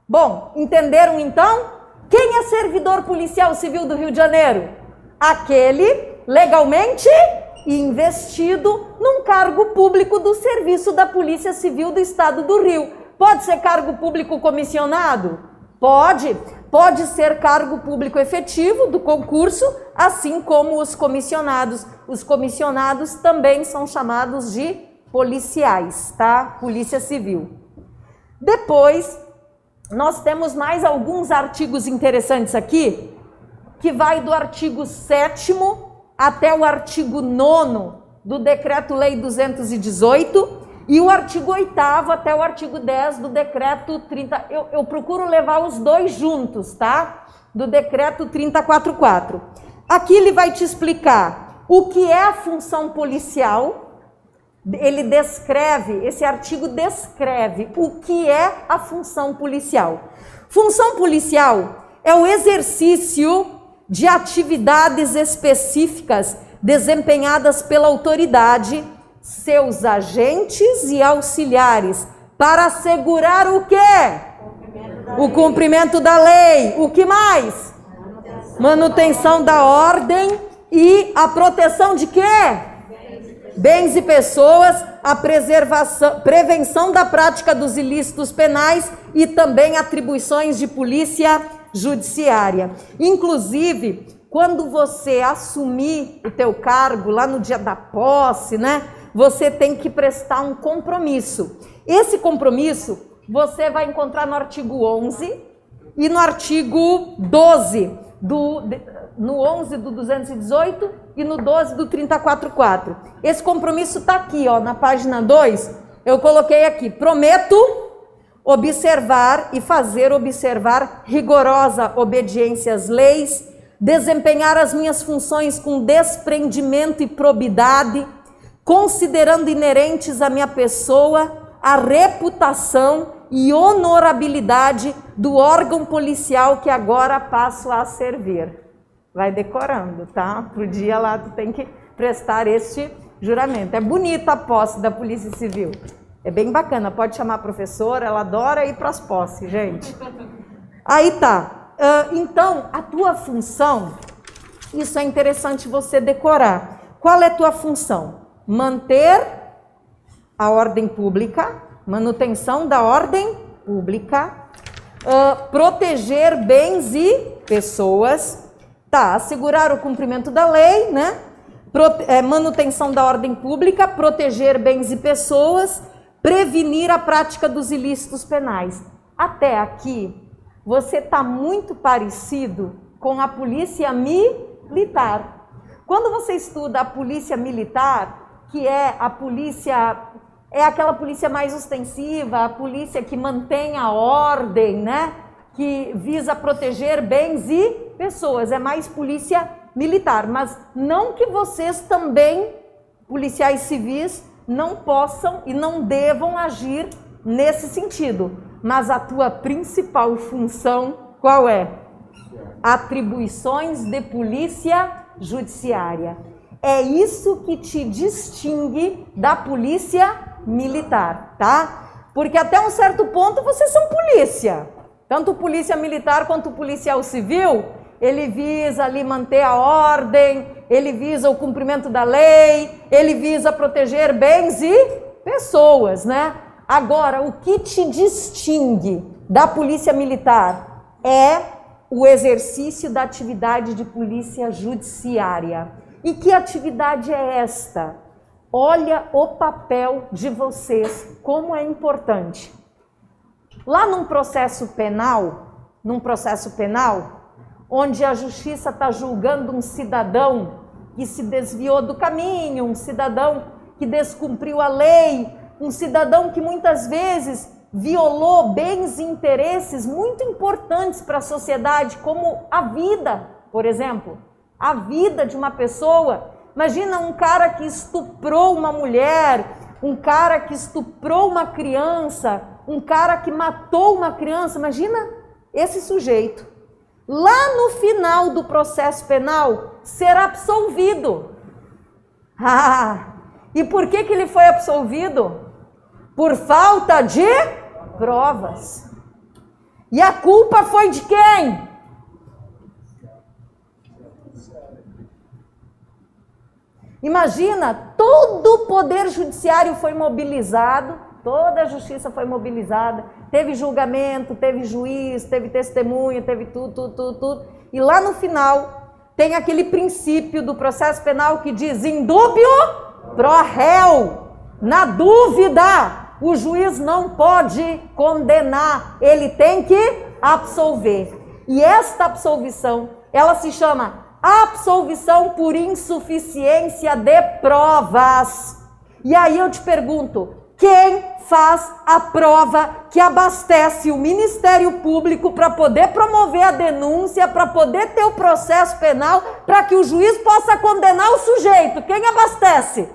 Bom, entenderam então? Quem é servidor policial civil do Rio de Janeiro? Aquele legalmente investido num cargo público do serviço da Polícia Civil do Estado do Rio. Pode ser cargo público comissionado? Pode. Pode ser cargo público efetivo do concurso, assim como os comissionados. Os comissionados também são chamados de policiais, tá? Polícia Civil. Depois, nós temos mais alguns artigos interessantes aqui, que vai do artigo 7º até o artigo 9º do Decreto-Lei 218 e o artigo 8º até o artigo 10 do Decreto 30... Eu procuro levar os dois juntos, tá? Do Decreto 3044. Aqui ele vai te explicar o que é a função policial. Ele descreve, esse artigo descreve o que é a função policial. Função policial é o exercício de atividades específicas desempenhadas pela autoridade, seus agentes e auxiliares, para assegurar o quê? O cumprimento da lei. O que mais? Manutenção da ordem e a proteção de quê? Bens e pessoas, a prevenção da prática dos ilícitos penais e também atribuições de polícia judiciária. Inclusive, quando você assumir o teu cargo lá no dia da posse, né, você tem que prestar um compromisso. Esse compromisso você vai encontrar no artigo 11 e no artigo 12 no 11 do 218 e no 12 do 3044. Esse compromisso está aqui, ó, na página 2, eu coloquei aqui: prometo observar e fazer observar rigorosa obediência às leis, desempenhar as minhas funções com desprendimento e probidade, considerando inerentes à minha pessoa a reputação e honorabilidade do órgão policial que agora passo a servir. Vai decorando, tá? Pro dia lá tu tem que prestar este juramento. É bonita a posse da Polícia Civil. É bem bacana, pode chamar a professora, ela adora ir para as posses, gente. Aí tá. Então, a tua função, isso é interessante você decorar. Qual é a tua função? Manter a ordem pública, manutenção da ordem pública, proteger bens e pessoas, tá, assegurar o cumprimento da lei, né? Manutenção da ordem pública, proteger bens e pessoas, prevenir a prática dos ilícitos penais. Até aqui, você está muito parecido com a polícia militar. Quando você estuda a polícia militar, que é a polícia, é aquela polícia mais ostensiva, a polícia que mantém a ordem, né? Que visa proteger bens e pessoas, é mais polícia militar. Mas não que vocês também, policiais civis, não possam e não devam agir nesse sentido. Mas a tua principal função, qual é? Atribuições de polícia judiciária. É isso que te distingue da polícia militar, tá? Porque até um certo ponto vocês são polícia. Tanto polícia militar quanto policial civil, ele visa ali manter a ordem, ele visa o cumprimento da lei, ele visa proteger bens e pessoas, né? Agora, o que te distingue da polícia militar é o exercício da atividade de polícia judiciária. E que atividade é esta? Olha o papel de vocês, como é importante. Lá num processo penal, onde a justiça está julgando um cidadão que se desviou do caminho, um cidadão que descumpriu a lei, um cidadão que muitas vezes violou bens e interesses muito importantes para a sociedade, como a vida, por exemplo, a vida de uma pessoa. Imagina um cara que estuprou uma mulher, um cara que estuprou uma criança, um cara que matou uma criança. Imagina esse sujeito. Lá no final do processo penal, ser absolvido. E por que ele foi absolvido? Por falta de provas. E a culpa foi de quem? Imagina, todo o poder judiciário foi mobilizado, toda a justiça foi mobilizada, teve julgamento, teve juiz, teve testemunha, teve tudo. E lá no final tem aquele princípio do processo penal que diz: in dubio pro réu. Na dúvida, o juiz não pode condenar, ele tem que absolver. E esta absolvição, ela se chama absolvição por insuficiência de provas. E aí eu te pergunto, quem faz a prova que abastece o Ministério Público para poder promover a denúncia, para poder ter o processo penal, para que o juiz possa condenar o sujeito? Quem abastece?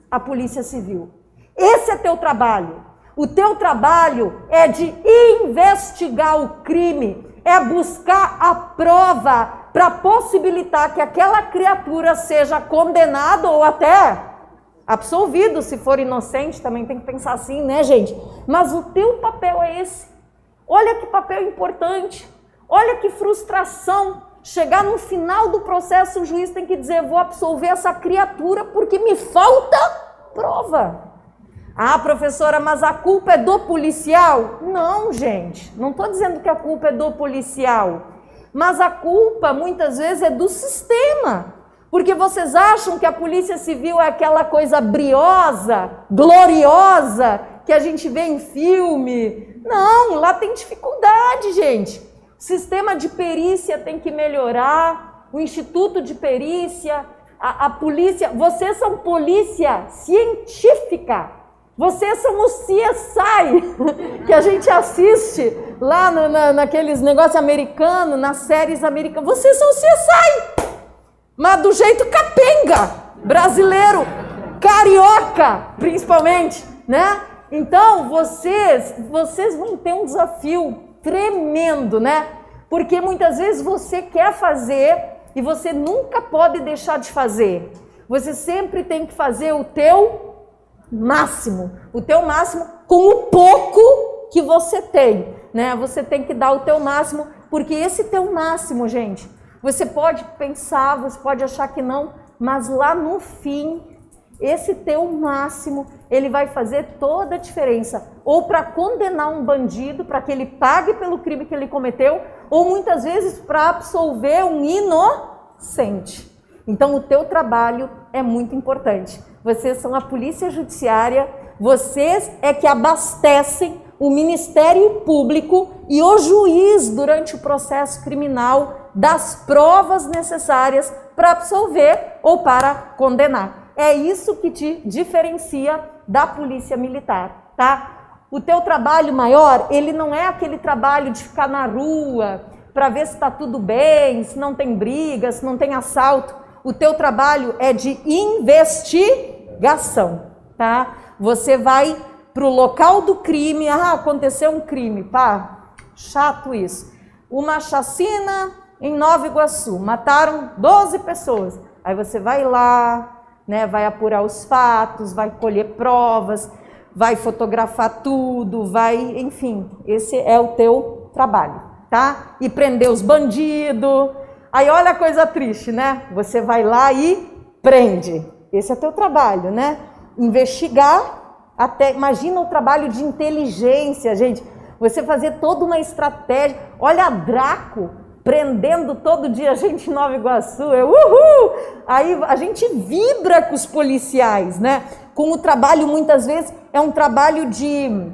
A Polícia Civil. Esse é teu trabalho. O teu trabalho é de investigar o crime, é buscar a prova para possibilitar que aquela criatura seja condenada ou até absolvido, se for inocente, também tem que pensar assim, né, gente? Mas o teu papel é esse. Olha que papel importante, olha que frustração. Chegar no final do processo, o juiz tem que dizer: vou absolver essa criatura porque me falta prova. Ah, professora, mas a culpa é do policial? Não, gente, não estou dizendo que a culpa é do policial. Mas a culpa, muitas vezes, é do sistema. Porque vocês acham que a Polícia Civil é aquela coisa briosa, gloriosa, que a gente vê em filme? Não, lá tem dificuldade, gente. O sistema de perícia tem que melhorar, o instituto de perícia, a polícia. Vocês são polícia científica. Vocês são o CSI, que a gente assiste lá naqueles negócios americanos, nas séries americanas. Vocês são o CSI, mas do jeito capenga, brasileiro, carioca, principalmente, né? Então, vocês vão ter um desafio tremendo, né? Porque muitas vezes você quer fazer e você nunca pode deixar de fazer. Você sempre tem que fazer o teu máximo com o pouco que você tem, né? Você tem que dar o teu máximo, porque esse teu máximo, gente, você pode pensar, você pode achar que não, mas lá no fim, esse teu máximo, ele vai fazer toda a diferença, ou para condenar um bandido, para que ele pague pelo crime que ele cometeu, ou muitas vezes para absolver um inocente. Então o teu trabalho é muito importante. Vocês são a Polícia Judiciária, vocês é que abastecem o Ministério Público e o juiz durante o processo criminal das provas necessárias para absolver ou para condenar. É isso que te diferencia da Polícia Militar, tá? O teu trabalho maior, ele não é aquele trabalho de ficar na rua para ver se está tudo bem, se não tem briga, se não tem assalto. O teu trabalho é de investigação, tá? Você vai para o local do crime. Aconteceu um crime, pá, chato isso. Uma chacina em Nova Iguaçu, mataram 12 pessoas. Aí você vai lá, né, vai apurar os fatos, vai colher provas, vai fotografar tudo, enfim, esse é o teu trabalho, tá? E prender os bandidos. Aí olha a coisa triste, né? Você vai lá e prende. Esse é teu trabalho, né? Investigar, até imagina o trabalho de inteligência, gente. Você fazer toda uma estratégia. Olha a Draco prendendo todo dia a gente em Nova Iguaçu. Uhul! Aí a gente vibra com os policiais, né? Com o trabalho, muitas vezes, é um trabalho de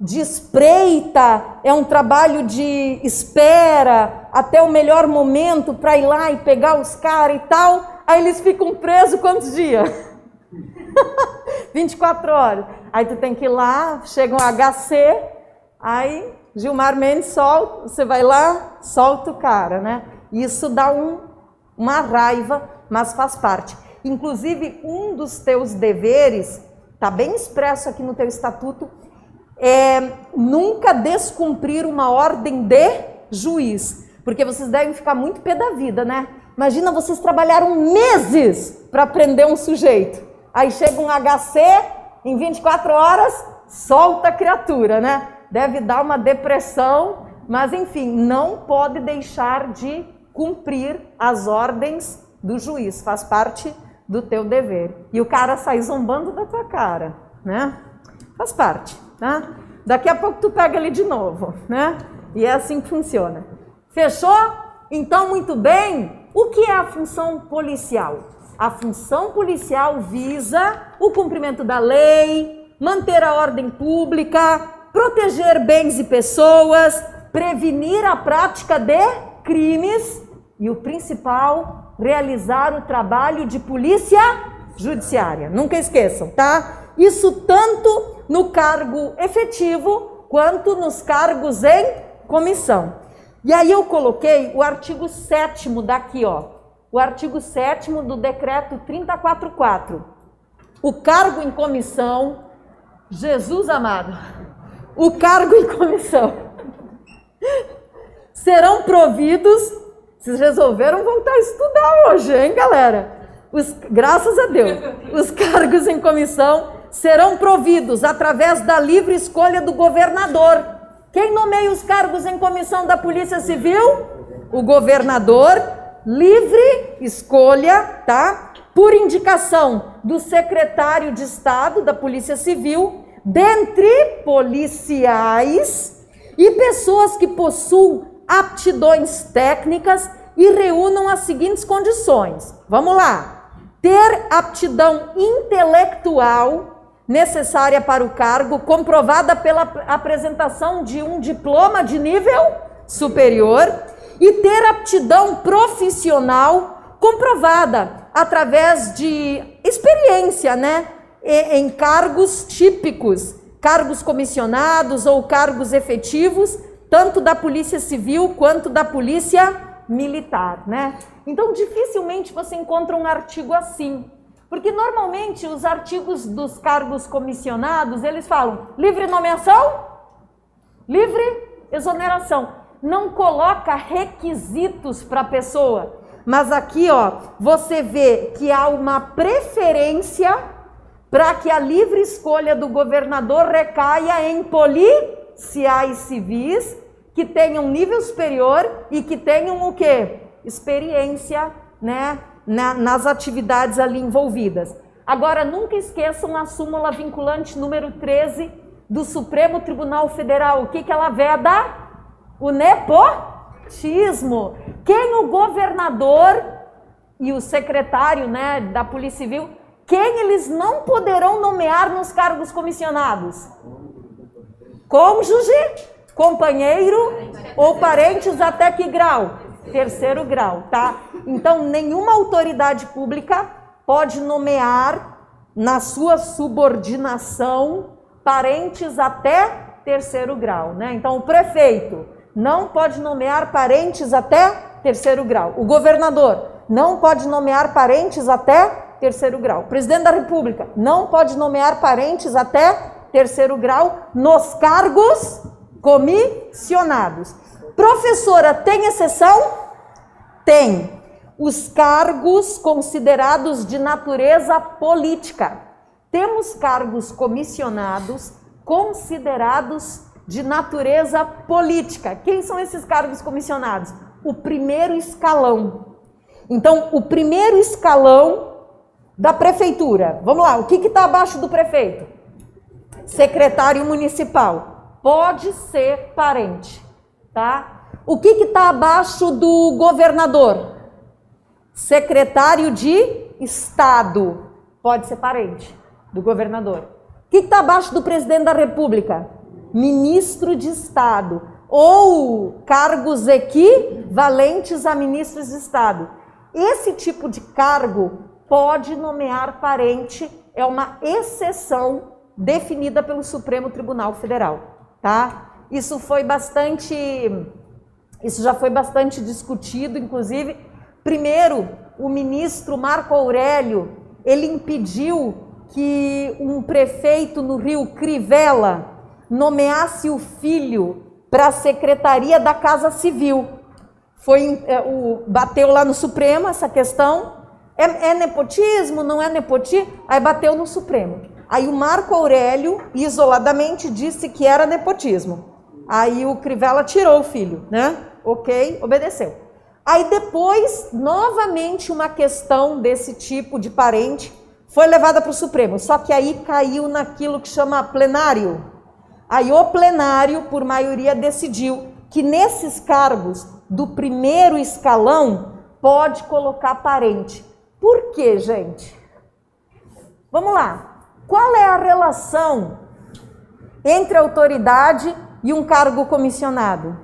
espreita, é um trabalho de espera até o melhor momento para ir lá e pegar os caras e tal. Aí eles ficam presos quantos dias? 24 horas. Aí tu tem que ir lá, chega um HC, aí Gilmar Mendes solta, você vai lá, solta o cara, né? Isso dá uma raiva, mas faz parte. Inclusive, um dos teus deveres, está bem expresso aqui no teu estatuto, é nunca descumprir uma ordem de juiz. Porque vocês devem ficar muito pé da vida, né? Imagina, vocês trabalharam meses para prender um sujeito. Aí chega um HC, em 24 horas, solta a criatura, né? Deve dar uma depressão, mas enfim, não pode deixar de cumprir as ordens do juiz, faz parte do teu dever. E o cara sai zombando da tua cara, né? Faz parte, tá? Daqui a pouco tu pega ele de novo, né? E é assim que funciona. Fechou? Então, muito bem. O que é a função policial? A função policial visa o cumprimento da lei, manter a ordem pública, proteger bens e pessoas, prevenir a prática de crimes e o principal, realizar o trabalho de polícia judiciária. Nunca esqueçam, tá? Isso tanto no cargo efetivo quanto nos cargos em comissão. E aí eu coloquei o artigo 7º daqui, ó. O artigo 7º do decreto 3044. O cargo em comissão, Jesus amado, o cargo em comissão serão providos. Vocês resolveram voltar a estudar hoje, hein, galera? Graças a Deus. Os cargos em comissão serão providos através da livre escolha do governador. Quem nomeia os cargos em comissão da Polícia Civil? O governador, livre escolha, tá? Por indicação do secretário de Estado da Polícia Civil, dentre policiais e pessoas que possuem aptidões técnicas e reúnam as seguintes condições. Vamos lá. Ter aptidão intelectual necessária para o cargo, comprovada pela apresentação de um diploma de nível superior, e ter aptidão profissional comprovada através de experiência, né, em cargos típicos, cargos comissionados ou cargos efetivos, tanto da Polícia Civil quanto da Polícia Militar, né? Então, dificilmente você encontra um artigo assim, porque normalmente os artigos dos cargos comissionados, eles falam livre nomeação, livre exoneração. Não coloca requisitos para a pessoa, mas aqui, ó, você vê que há uma preferência para que a livre escolha do governador recaia em policiais civis que tenham nível superior e que tenham o quê? Experiência, né, nas atividades ali envolvidas. Agora, nunca esqueçam a súmula vinculante número 13 do Supremo Tribunal Federal. O que ela veda? O nepotismo. Quem o governador e o secretário, né, da Polícia Civil, quem eles não poderão nomear nos cargos comissionados? Cônjuge, companheiro ou parentes até que grau? 3º grau, tá? Então, nenhuma autoridade pública pode nomear na sua subordinação parentes até 3º grau, né? Então, o prefeito não pode nomear parentes até 3º grau. O governador não pode nomear parentes até 3º grau. O presidente da República não pode nomear parentes até 3º grau nos cargos comissionados. Professora, tem exceção? Tem. Os cargos considerados de natureza política. Temos cargos comissionados considerados de natureza política. Quem são esses cargos comissionados? O primeiro escalão. Então, o primeiro escalão da prefeitura. Vamos lá, o que está abaixo do prefeito? Secretário municipal. Pode ser parente, tá? O que está abaixo do governador? Secretário de Estado. Pode ser parente do governador. O que está abaixo do presidente da República? Ministro de Estado. Ou cargos equivalentes a ministros de Estado. Esse tipo de cargo pode nomear parente, é uma exceção definida pelo Supremo Tribunal Federal, tá? Isso já foi bastante discutido, inclusive. Primeiro, o ministro Marco Aurélio, ele impediu que um prefeito no Rio, Crivella, nomeasse o filho para a Secretaria da Casa Civil. bateu lá no Supremo essa questão. É nepotismo, não é nepotismo? Aí bateu no Supremo. Aí o Marco Aurélio, isoladamente, disse que era nepotismo. Aí o Crivella tirou o filho, né? Ok, obedeceu. Aí depois, novamente, uma questão desse tipo de parente foi levada para o Supremo. Só que aí caiu naquilo que chama plenário. Aí o plenário, por maioria, decidiu que nesses cargos do primeiro escalão pode colocar parente. Por quê, gente? Vamos lá. Qual é a relação entre a autoridade e um cargo comissionado?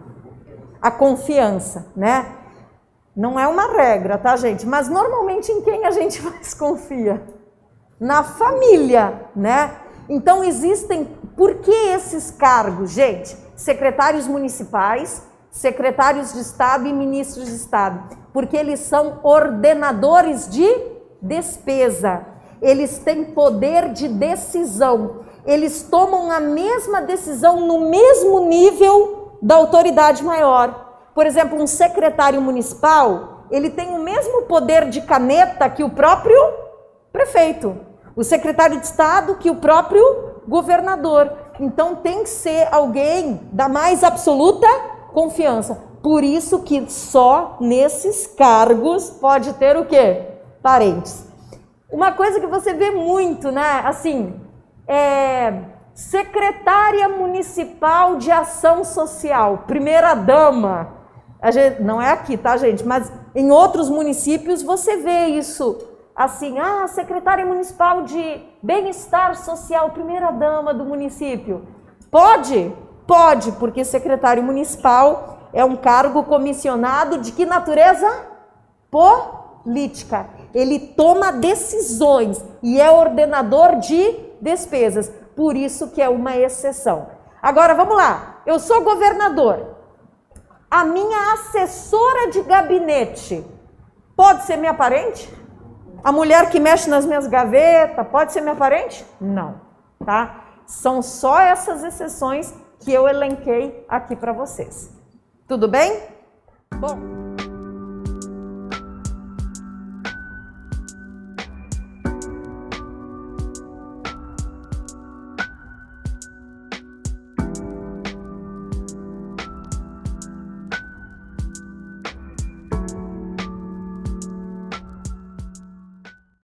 A confiança, né? Não é uma regra, tá, gente? Mas normalmente em quem a gente mais confia? Na família, né? Então existem... Por que esses cargos, gente? Secretários municipais, secretários de Estado e ministros de Estado. Porque eles são ordenadores de despesa. Eles têm poder de decisão. Eles tomam a mesma decisão no mesmo nível da autoridade maior. Por exemplo, um secretário municipal, ele tem o mesmo poder de caneta que o próprio prefeito. O secretário de Estado que o próprio governador. Então tem que ser alguém da mais absoluta confiança. Por isso que só nesses cargos pode ter o quê? Parentes. Uma coisa que você vê muito, né? Assim, secretária municipal de ação social, primeira dama. Não é aqui, tá, gente? Mas em outros municípios você vê isso. Assim, secretária municipal de bem-estar social, primeira dama do município. Pode? Pode, porque secretário municipal é um cargo comissionado de que natureza? Política. Ele toma decisões e é ordenador de despesas. Por isso que é uma exceção. Agora, vamos lá. Eu sou governador. A minha assessora de gabinete pode ser minha parente? A mulher que mexe nas minhas gavetas pode ser minha parente? Não, tá? São só essas exceções que eu elenquei aqui para vocês. Tudo bem? Bom...